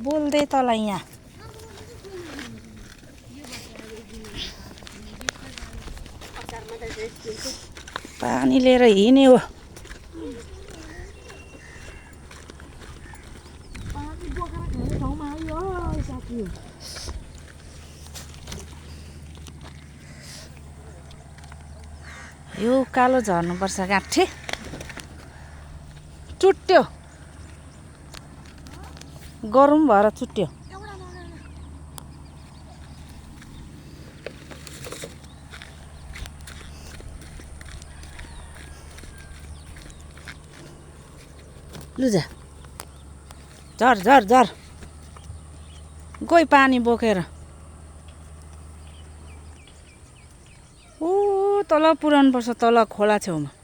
बोल्दै तल यहाँ पानी लिएर हिँड्यो यो कालो झर्नुपर्छ गाँठे चुट्यो गरौँ भएर चुट्यो लुजा झर झर झर गई पानी बोकेर ऊ तल पुर्याउनु पर्छ तल खोला छेउमा